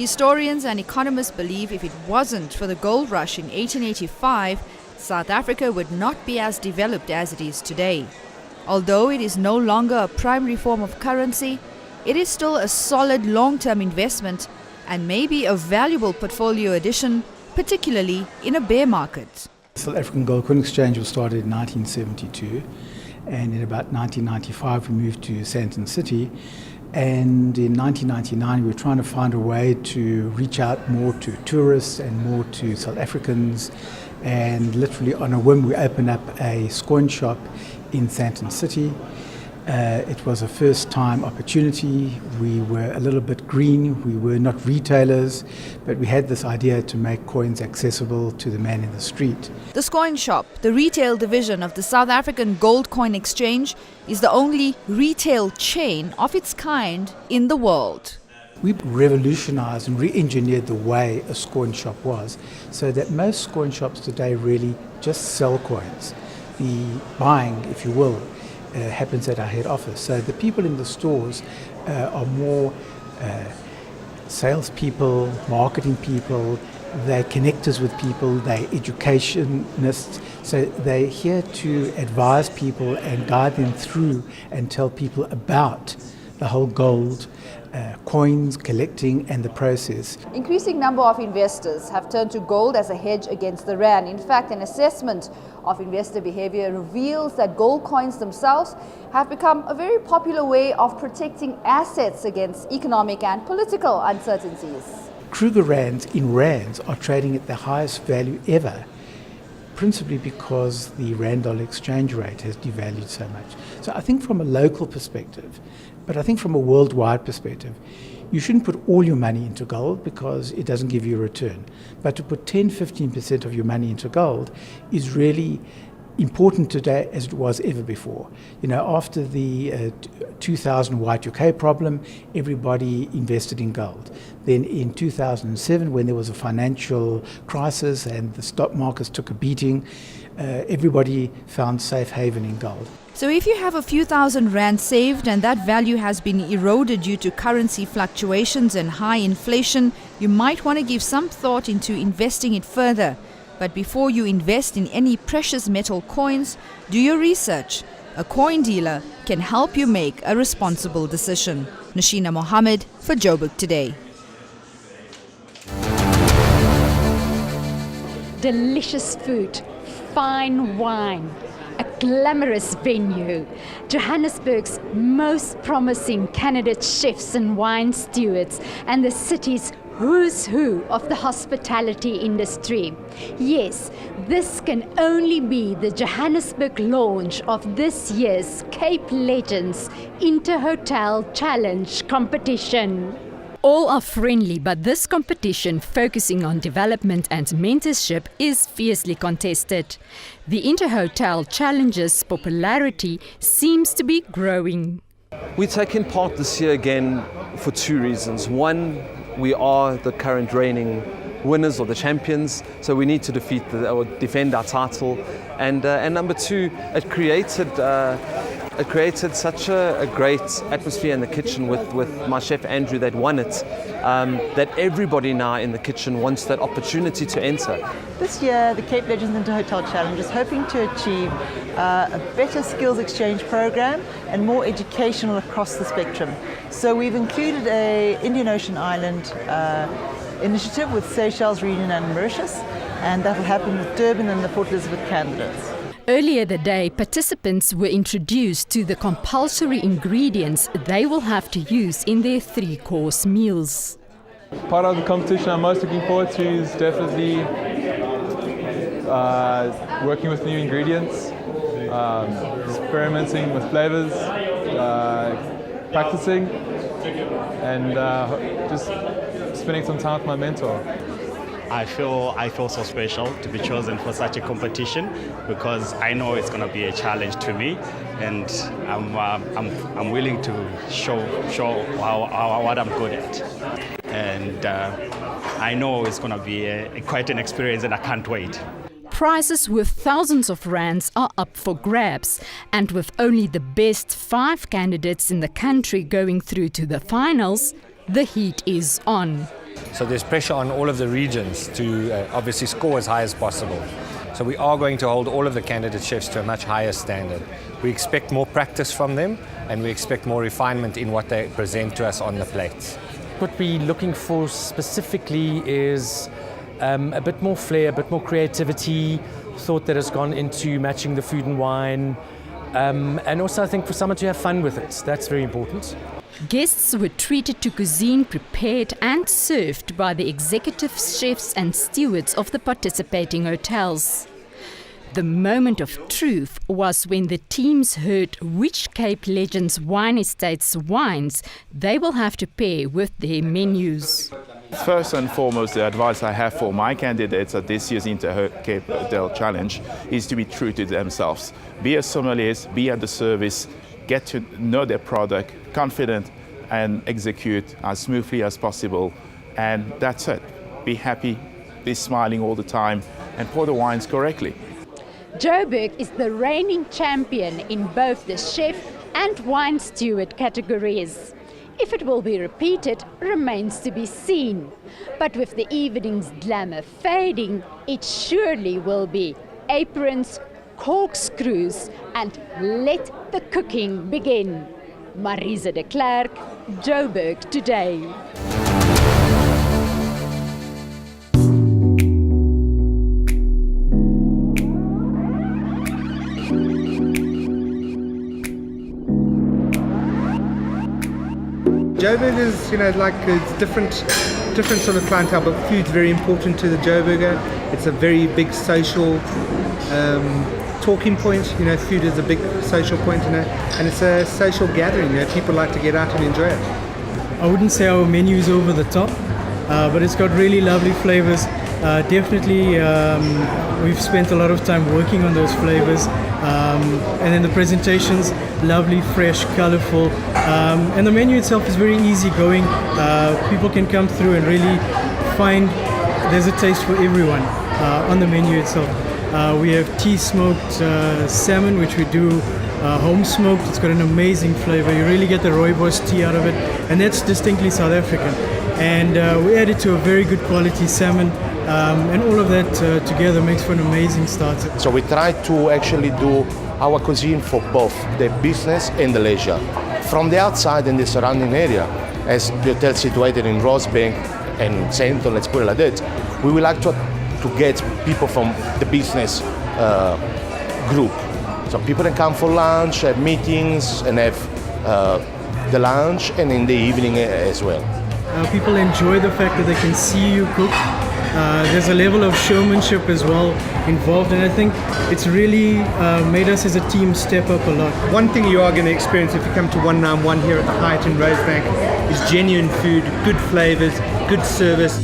Historians and economists believe if it wasn't for the gold rush in 1885, South Africa would not be as developed as it is today. Although it is no longer a primary form of currency, it is still a solid long-term investment and maybe a valuable portfolio addition, particularly in a bear market. The South African Gold Coin Exchange was started in 1972, and in about 1995 we moved to Sandton City, and in 1999 we were trying to find a way to reach out more to tourists and more to South Africans, and literally on a whim we opened up a coin shop in Sandton City. It was a first-time opportunity. We were a little bit green. We were not retailers, but we had this idea to make coins accessible to the man in the street. The Coin Shop, the retail division of the South African Gold Coin Exchange, is the only retail chain of its kind in the world. We revolutionized and re-engineered the way a coin shop was, so that most coin shops today really just sell coins. The buying, if you will, happens at our head office. So the people in the stores are more salespeople, marketing people, they're connectors with people, they're educationists. So they're here to advise people and guide them through and tell people about the whole gold, coins, collecting and the process. Increasing number of investors have turned to gold as a hedge against the rand. In fact, an assessment of investor behavior reveals that gold coins themselves have become a very popular way of protecting assets against economic and political uncertainties. Kruger rands in rands are trading at the highest value ever, principally because the rand-dollar exchange rate has devalued so much. So I think from a local perspective, but I think from a worldwide perspective, you shouldn't put all your money into gold because it doesn't give you a return. But to put 10-15% of your money into gold is really important today as it was ever before. You know, after the 2000 Y2K problem, everybody invested in gold. Then in 2007, when there was a financial crisis and the stock markets took a beating, everybody found safe haven in gold. So if you have a few thousand rand saved and that value has been eroded due to currency fluctuations and high inflation, you might want to give some thought into investing it further. But before you invest in any precious metal coins, do your research. A coin dealer can help you make a responsible decision. Nashina Mohammed for Joburg Today. Delicious food, fine wine, a glamorous venue, Johannesburg's most promising candidate chefs and wine stewards, and the city's who's who of the hospitality industry. Yes, this can only be the Johannesburg launch of this year's Cape Legends Inter-Hotel Challenge competition. All are friendly, but this competition, focusing on development and mentorship, is fiercely contested. The Inter-Hotel Challenge's popularity seems to be growing. We're taking part this year again for two reasons. One, we are the current reigning winners or the champions, so we need to defend our title. And number two, it created such a great atmosphere in the kitchen with my chef Andrew that won it, that everybody now in the kitchen wants that opportunity to enter. This year, the Cape Legends Inter-Hotel Challenge is hoping to achieve a better skills exchange program and more educational across the spectrum. So we've included a Indian Ocean Island initiative with Seychelles, Reunion and Mauritius, and that will happen with Durban and the Port Elizabeth candidates. Earlier that day, participants were introduced to the compulsory ingredients they will have to use in their 3-course meals. Part of the competition I'm most looking forward to is definitely working with new ingredients, experimenting with flavors, practicing, and just spending some time with my mentor. I feel so special to be chosen for such a competition because I know it's going to be a challenge to me, and I'm willing to show what I'm good at, and I know it's going to be quite an experience, and I can't wait. Prizes worth thousands of rands are up for grabs, and with only the best 5 candidates in the country going through to the finals, the heat is on. So there's pressure on all of the regions to obviously score as high as possible. So we are going to hold all of the candidate chefs to a much higher standard. We expect more practice from them, and we expect more refinement in what they present to us on the plates. What we're looking for specifically is a bit more flair, a bit more creativity, thought that has gone into matching the food and wine, and also I think for someone to have fun with it. That's very important. Guests were treated to cuisine prepared and served by the executive chefs and stewards of the participating hotels. The moment of truth was when the teams heard which Cape Legends wine estates wines they will have to pair with their menus. First and foremost, the advice I have for my candidates at this year's Cape Hotel Challenge is to be true to themselves. Be a sommelier, be at the service, get to know their product, confident, and execute as smoothly as possible. And that's it. Be happy, be smiling all the time, and pour the wines correctly. Joburg is the reigning champion in both the chef and wine steward categories. If it will be repeated remains to be seen. But with the evening's glamour fading, it surely will be aprons, corkscrews, and let the cooking begin. Marisa de Klerk, Joburg Today. Joburg is, like it's different sort of clientele, but food's very important to the Joburger. It's a very big social talking point. Food is a big social point, and it's a social gathering. People like to get out and enjoy it. I wouldn't say our menu is over the top, but it's got really lovely flavors. Definitely, we've spent a lot of time working on those flavors, and then the presentations, lovely, fresh, colorful, and the menu itself is very easygoing. People can come through and really find there's a taste for everyone on the menu itself. We have tea smoked salmon, which we do home smoked. It's got an amazing flavor. You really get the rooibos tea out of it, and that's distinctly South African. And we add it to a very good quality salmon, and all of that together makes for an amazing starter. So we try to actually do our cuisine for both the business and the leisure. From the outside and the surrounding area, as the hotel is situated in Rosebank and Central, let's put it like that, we would like to get people from the business group. So people can come for lunch, have meetings, and have the lunch, and in the evening as well. People enjoy the fact that they can see you cook. There's a level of showmanship as well involved, and I think it's really made us as a team step up a lot. One thing you are going to experience if you come to 191 here at the Hyatt in Rosebank is genuine food, good flavors, good service.